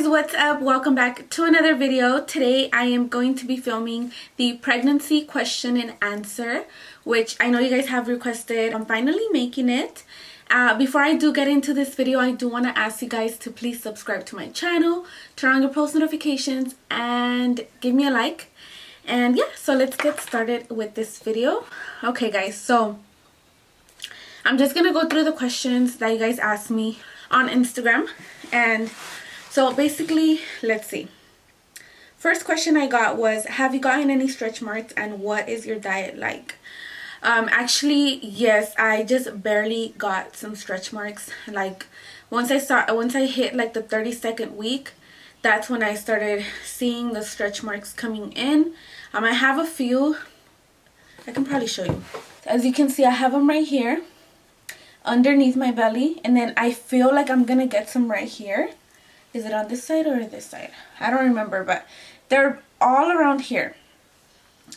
what's up? Welcome back to another video. Today I am going to be filming the pregnancy question and answer, which I know you guys have requested. I'm finally making it. Before I do get into this video, I do want to ask you guys to please subscribe to my channel, turn on your post notifications, and give me a like. And yeah, so let's get started with this video. Okay guys, so I'm just gonna go through the questions that you guys asked me on Instagram. And so basically, let's see. First question I got was, have you gotten any stretch marks and what is your diet like? Actually, yes, I just barely got some stretch marks. Like once I hit like the 32nd week, that's when I started seeing the stretch marks coming in. I have a few. I can probably show you. As you can see, I have them right here underneath my belly, and then I feel like I'm gonna get some right here. Is it on this side or this side? I don't remember, but they're all around here.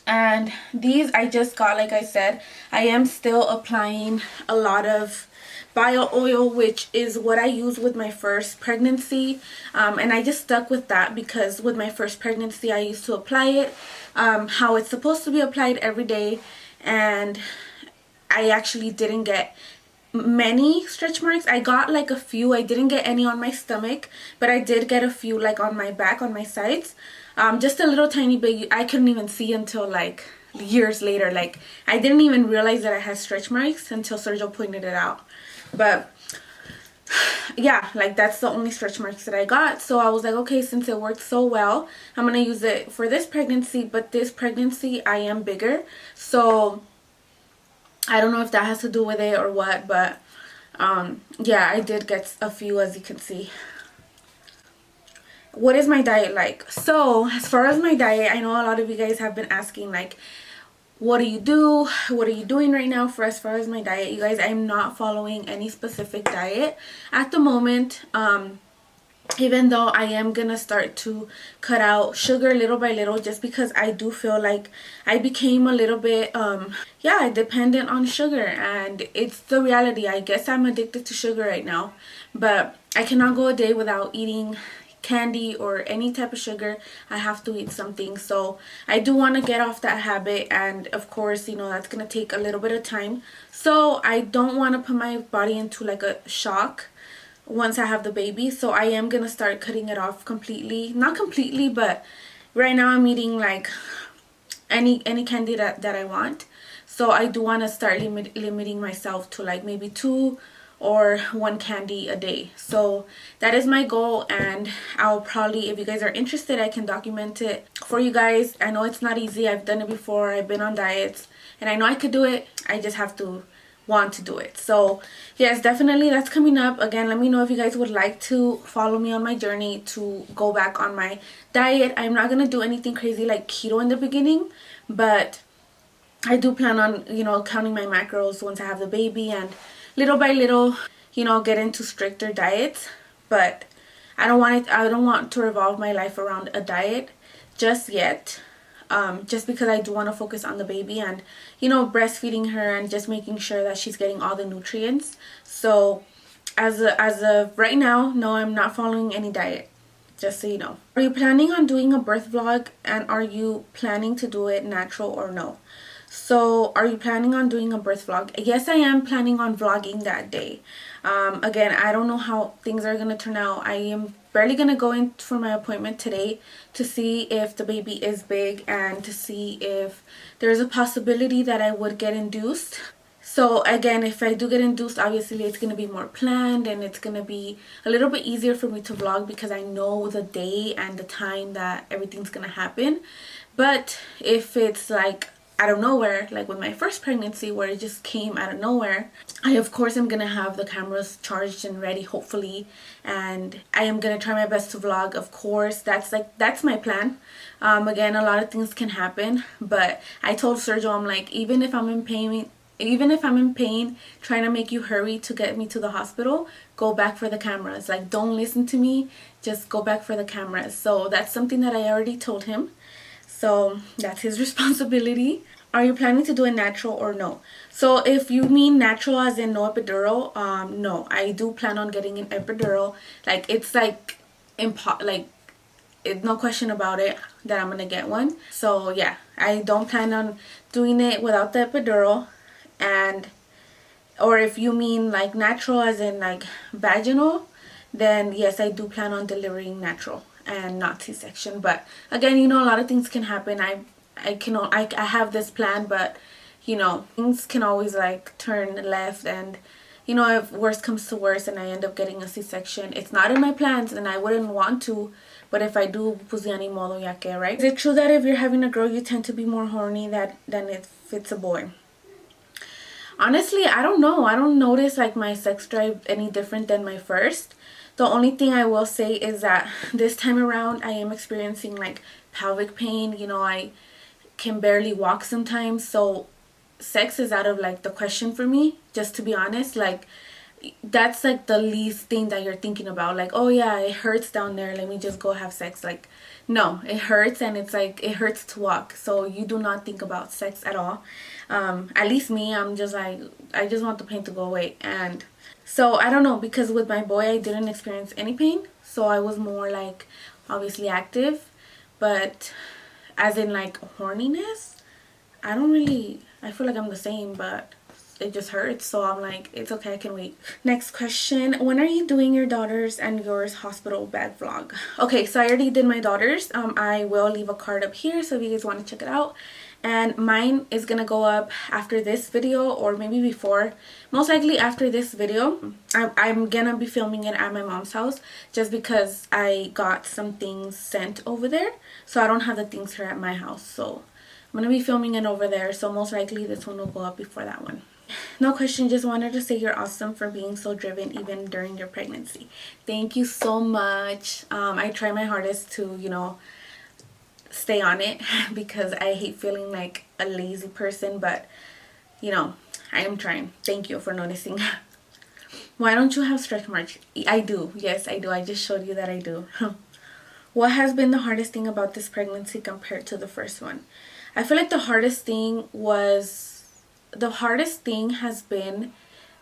And these I just got, like I said, I am still applying a lot of bio oil, which is what I used with my first pregnancy. And I just stuck with that because with my first pregnancy I used to apply it how it's supposed to be applied every day, and I actually didn't get many stretch marks. I got like a few. I didn't get any on my stomach, but I did get a few like on my back, on my sides. Just a little tiny bit. I couldn't even see until like years later. Like I didn't even realize that I had stretch marks until Sergio pointed it out. But yeah, like that's the only stretch marks that I got. So I was like, okay, since it worked so well, I'm gonna use it for this pregnancy. But this pregnancy I am bigger, so I don't know if that has to do with it or what, but yeah, I did get a few, as you can see. What is my diet like? So as far as my diet, I know a lot of you guys have been asking like, what do you do? What are you doing right now for as far as my diet? You guys, I'm not following any specific diet at the moment. Even though I am gonna start to cut out sugar little by little, just because I do feel like I became a little bit yeah, dependent on sugar, and it's the reality. I guess I'm addicted to sugar right now, but I cannot go a day without eating candy or any type of sugar. I have to eat something. So I do want to get off that habit, and of course, you know, that's gonna take a little bit of time. So I don't want to put my body into like a shock once I have the baby. So I am gonna start cutting it off completely. Not completely, but right now I'm eating like any candy that I want. So I do want to start limiting myself to like maybe 2 or 1 candy a day. So that is my goal, and I'll probably, if you guys are interested, I can document it for you guys. I know it's not easy. I've done it before. I've been on diets and I know I could do it. I just have to want to do it. So yes, definitely that's coming up. Again, let me know if you guys would like to follow me on my journey to go back on my diet. I'm not gonna do anything crazy like keto in the beginning, but I do plan on, you know, counting my macros once I have the baby, and little by little, you know, get into stricter diets. But I don't want to revolve my life around a diet just yet. Just because I do want to focus on the baby and, you know, breastfeeding her and just making sure that she's getting all the nutrients. So as of right now, no, I'm not following any diet, just so you know. Are you planning on doing a birth vlog, and are you planning to do it natural or no? So are you planning on doing a birth vlog? Yes, I am planning on vlogging that day. Again, I don't know how things are going to turn out. I am barely going to go in for my appointment today to see if the baby is big and to see if there's a possibility that I would get induced. So again, if I do get induced, obviously it's going to be more planned, and it's going to be a little bit easier for me to vlog because I know the day and the time that everything's going to happen. But if it's like out of nowhere, like with my first pregnancy where it just came out of nowhere, I of course am gonna have the cameras charged and ready, hopefully, and I am gonna try my best to vlog. Of course, that's my plan. Again, a lot of things can happen, but I told Sergio, I'm like, even if I'm in pain trying to make you hurry to get me to the hospital, go back for the cameras. Like, don't listen to me, just go back for the cameras. So that's something that I already told him. So that's his responsibility. Are you planning to do it natural or no? So if you mean natural as in no epidural, no, I do plan on getting an epidural. Like, it's like like it's no question about it that I'm gonna get one. So yeah, I don't plan on doing it without the epidural. And or if you mean like natural as in like vaginal, then yes, I do plan on delivering natural and not C-section. But again, you know, a lot of things can happen. I have this plan, but you know, things can always like turn left. And you know, if worst comes to worst and I end up getting a C-section, it's not in my plans and I wouldn't want to, but if I do, pues ya ni modo, ya que, right? Is it true that if you're having a girl, you tend to be more horny than if it's a boy? Honestly, I don't know. I don't notice like my sex drive any different than my first. The only thing I will say is that this time around I am experiencing like pelvic pain. You know, I can barely walk sometimes, so sex is out of like the question for me, just to be honest. Like that's like the least thing that you're thinking about, like, oh yeah, it hurts down there, let me just go have sex. Like no, it hurts, and it's like it hurts to walk, so you do not think about sex at all. At least me, I'm just like, I just want the pain to go away. And so I don't know, because with my boy I didn't experience any pain, so I was more like obviously active, but as in like horniness, I don't really, I feel like I'm the same, but it just hurts, so I'm like, it's okay, I can wait. Next question, when are you doing your daughter's and yours hospital bag vlog? Okay, so I already did my daughter's. I will leave a card up here, so if you guys want to check it out. And mine is gonna go up after this video, or maybe before, most likely after this video. I'm gonna be filming it at my mom's house, just because I got some things sent over there, so I don't have the things here at my house. So I'm gonna be filming it over there, so most likely this one will go up before that one. No question, just wanted to say you're awesome for being so driven even during your pregnancy. Thank you so much. I try my hardest to, you know, stay on it because I hate feeling like a lazy person, but you know, I am trying. Thank you for noticing. Why don't you have stretch marks? I do. Yes, I do. I just showed you that I do. What has been the hardest thing about this pregnancy compared to the first one? I feel like the hardest thing has been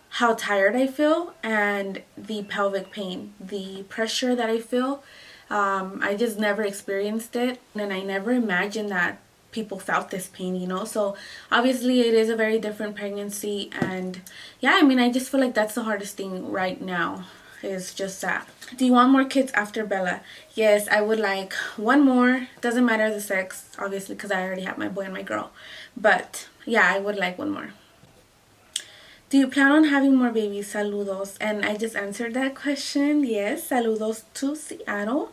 how tired I feel and the pelvic pain, the pressure that I feel. I just never experienced it, and I never imagined that people felt this pain, you know. So obviously it is a very different pregnancy, and yeah, I mean, I just feel like that's the hardest thing right now, is just that. Do you want more kids after Bella? Yes, I would like one more. Doesn't matter the sex, obviously, because I already have my boy and my girl, but yeah, I would like one more. Do you plan on having more babies? Saludos. And I just answered that question. Yes, saludos to Seattle.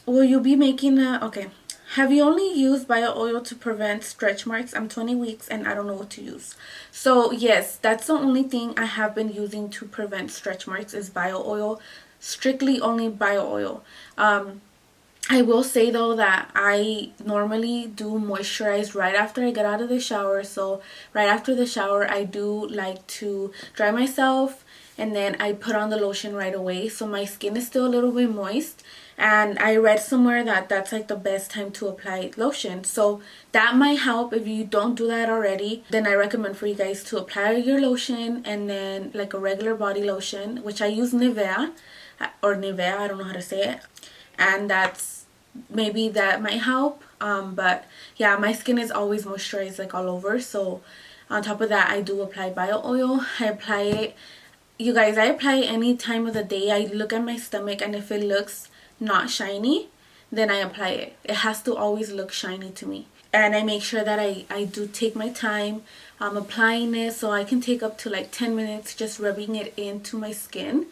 Will you be making a... Okay. Have you only used bio oil to prevent stretch marks? I'm 20 weeks and I don't know what to use. So yes, that's the only thing I have been using to prevent stretch marks is bio oil. Strictly only bio oil. I will say though that I normally do moisturize right after I get out of the shower. So right after the shower, I do like to dry myself and then I put on the lotion right away. So my skin is still a little bit moist. And I read somewhere that that's like the best time to apply lotion. So that might help. If you don't do that already, then I recommend for you guys to apply your lotion and then like a regular body lotion, which I use Nivea, I don't know how to say it. And that's, maybe that might help. But yeah, my skin is always moisturized like all over. So on top of that, I do apply bio oil. I apply it, you guys, I apply it any time of the day. I look at my stomach, and if it looks not shiny, then I apply it. It has to always look shiny to me. And I make sure that I do take my time applying it, so I can take up to like 10 minutes just rubbing it into my skin,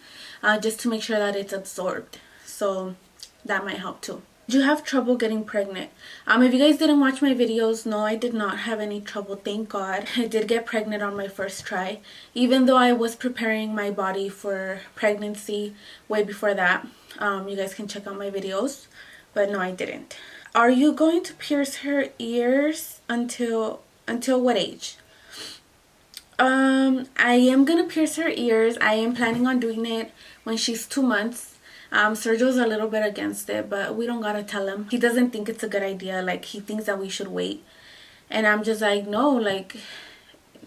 just to make sure that it's absorbed. So that might help too. Do you have trouble getting pregnant? If you guys didn't watch my videos, no, I did not have any trouble, thank God. I did get pregnant on my first try, even though I was preparing my body for pregnancy way before that. You guys can check out my videos, but no, I didn't. Are you going to pierce her ears until what age? I am gonna pierce her ears. I am planning on doing it when she's 2 months. Sergio's a little bit against it, but we don't gotta tell him. He doesn't think it's a good idea. Like, he thinks that we should wait, and I'm just like, no, like,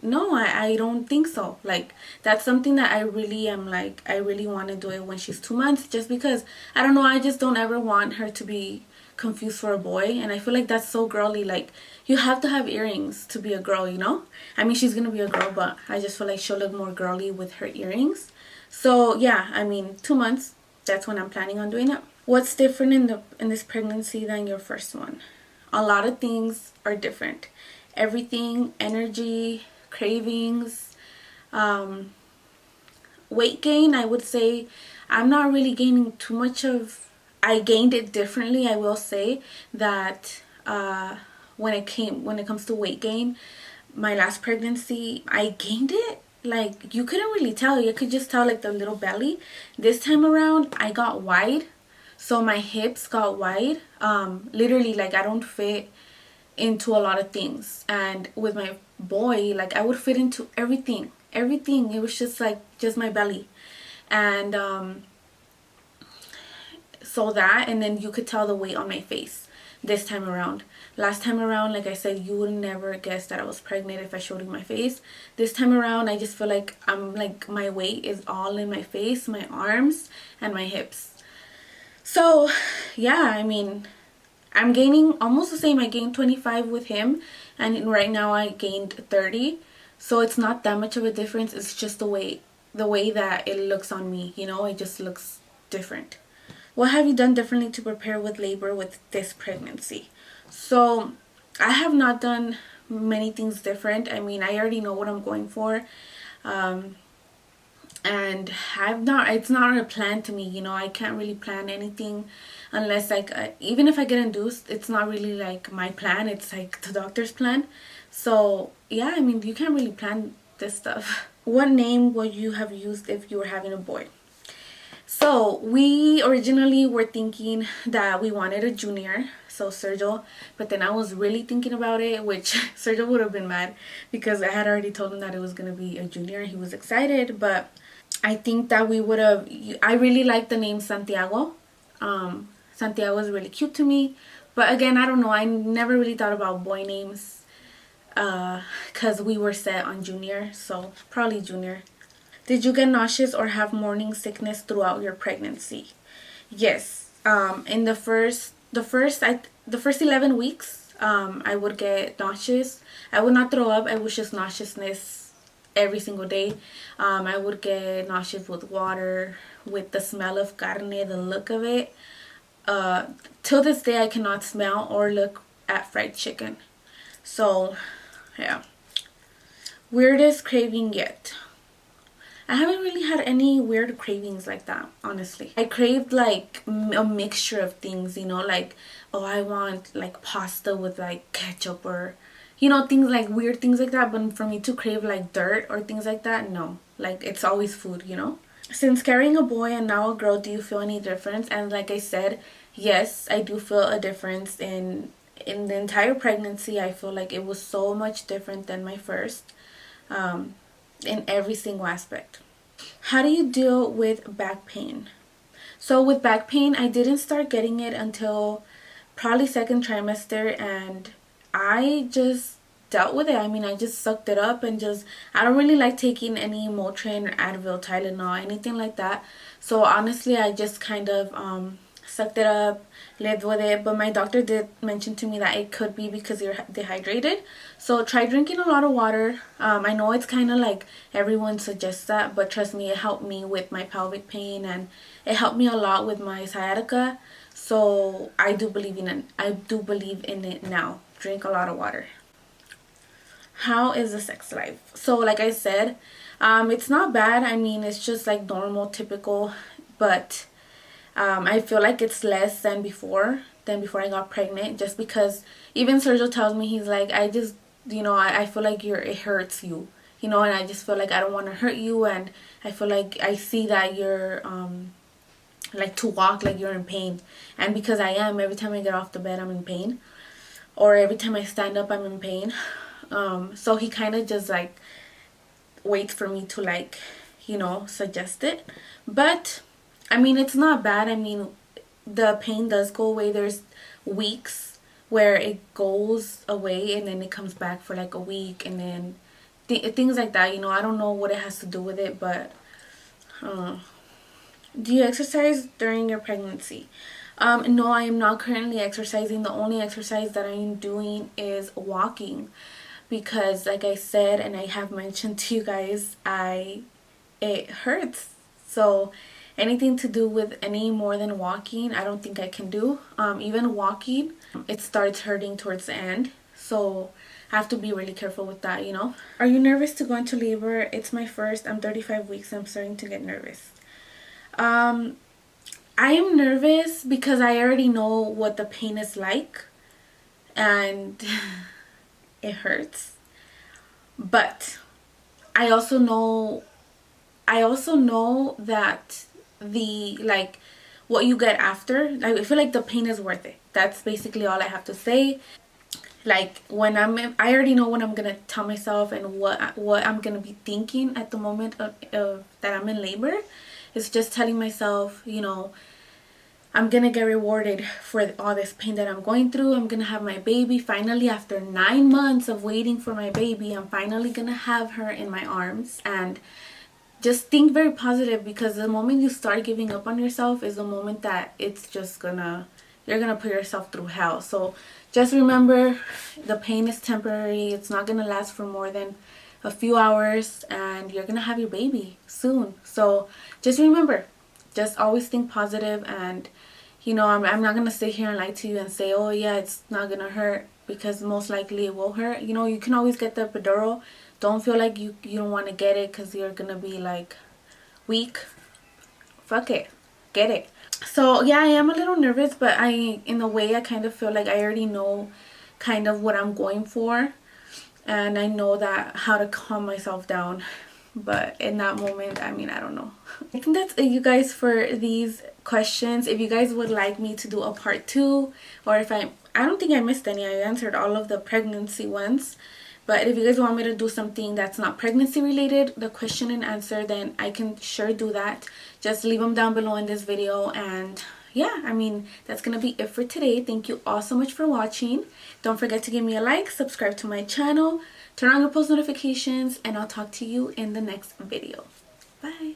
no, I don't think so. Like, that's something that I really am like, I really want to do it when she's 2 months, just because, I don't know, I just don't ever want her to be confused for a boy. And I feel like that's so girly. Like, you have to have earrings to be a girl, you know? I mean, she's gonna be a girl, but I just feel like she'll look more girly with her earrings. So yeah, I mean, 2 months, that's when I'm planning on doing it. What's different in this pregnancy than your first one? A lot of things are different. Everything, energy, cravings, um, weight gain. I would say I'm not really gaining too much of. I gained it differently. I will say that when it comes to weight gain, my last pregnancy, I gained it. Like, you couldn't really tell. You could just tell like the little belly. This time around, I got wide, so my hips got wide. Literally, like, I don't fit into a lot of things. And with my boy, like, I would fit into everything. It was just like just my belly. And so that, and then you could tell the weight on my face this time around. Last time around, like I said, you would never guess that I was pregnant if I showed you my face. This time around, I just feel like I'm like, my weight is all in my face, my arms, and my hips. So yeah, I mean, I'm gaining almost the same. I gained 25 with him, and right now I gained 30. So it's not that much of a difference. It's just the way that it looks on me, you know, it just looks different. What have you done differently to prepare with labor with this pregnancy? So I have not done many things different. I mean, I already know what I'm going for. Um, and it's not a plan to me, you know. I can't really plan anything unless, like, even if I get induced, it's not really like my plan, it's like the doctor's plan. So yeah, I mean, you can't really plan this stuff. What name would you have used if you were having a boy? So we originally were thinking that we wanted a junior, so Sergio, but then I was really thinking about it, which Sergio would have been mad because I had already told him that it was going to be a junior. He was excited, but I think that we would have, I really like the name Santiago. Santiago is really cute to me, but again, I don't know, I never really thought about boy names because we were set on junior, so probably junior. Did you get nauseous or have morning sickness throughout your pregnancy? Yes. In the first 11 weeks, I would get nauseous. I would not throw up. I was just nauseousness every single day. I would get nauseous with water, with the smell of carne, the look of it. Till this day, I cannot smell or look at fried chicken. So, yeah. Weirdest craving yet? I haven't really had any weird cravings like that, honestly. I craved like a mixture of things, you know, like, oh, I want like pasta with like ketchup, or, you know, things like weird things like that. But for me to crave like dirt or things like that, no. Like, it's always food, you know. Since carrying a boy and now a girl, do you feel any difference? And like I said, yes, I do feel a difference in the entire pregnancy. I feel like it was so much different than my first. In every single aspect. How do you deal with back pain? So with back pain, I didn't start getting it until probably second trimester, and I just dealt with it. I mean, I just sucked it up and just, I don't really like taking any Motrin or Advil, Tylenol, anything like that. So honestly, I just kind of sucked it up, lived with it. But my doctor did mention to me that it could be because you're dehydrated. So try drinking a lot of water. I know it's kind of like everyone suggests that, but trust me, it helped me with my pelvic pain, and it helped me a lot with my sciatica. So I do believe in it. I do believe in it now. Drink a lot of water. How is the sex life? So like I said, it's not bad. I mean, it's just like normal, typical, but I feel like it's less than before I got pregnant, just because even Sergio tells me, he's like, I just, you know, I feel like it hurts you, you know, and I just feel like I don't want to hurt you, and I feel like I see that you're like, to walk, like you're in pain. And because I am, every time I get off the bed I'm in pain, or every time I stand up I'm in pain. So he kind of just like waits for me to, like, you know, suggest it. But I mean, it's not bad. I mean, the pain does go away. There's weeks where it goes away and then it comes back for like a week, and then things like that, you know. I don't know what it has to do with it, but do you exercise during your pregnancy? No, I am not currently exercising. The only exercise that I'm doing is walking, because like I said and I have mentioned to you guys, it hurts. So anything to do with any more than walking, I don't think I can do. Even walking, it starts hurting towards the end. So I have to be really careful with that, you know. Are you nervous to go into labor? It's my first. I'm 35 weeks. I'm starting to get nervous. I am nervous because I already know what the pain is like, and it hurts. But I also know that the, like, what you get after, I feel like the pain is worth it. That's basically all I have to say. Like, when I already know what I'm gonna tell myself and what I'm gonna be thinking at the moment of that I'm in labor. It's just telling myself, you know, I'm gonna get rewarded for all this pain that I'm going through. I'm gonna have my baby finally. After 9 months of waiting for my baby, I'm finally gonna have her in my arms. And just think very positive, because the moment you start giving up on yourself is the moment that it's just you're gonna put yourself through hell. So just remember, the pain is temporary. It's not gonna last for more than a few hours, and you're gonna have your baby soon. So just remember, just always think positive. And you know, I'm not gonna sit here and lie to you and say, oh yeah, it's not gonna hurt, because most likely it will hurt. You know, you can always get the epidural. Don't feel like you don't want to get it because you're gonna be like weak. Fuck it, get it. So yeah, I am a little nervous, but in a way, I kind of feel like I already know kind of what I'm going for, and I know that how to calm myself down. But in that moment, I mean, I don't know. I think that's it, you guys, for these questions. If you guys would like me to do a part 2, or if I don't think I missed any. I answered all of the pregnancy ones. But if you guys want me to do something that's not pregnancy related, the question and answer, then I can sure do that. Just leave them down below in this video. And yeah, I mean, that's gonna be it for today. Thank you all so much for watching. Don't forget to give me a like, subscribe to my channel, turn on your post notifications, and I'll talk to you in the next video. Bye.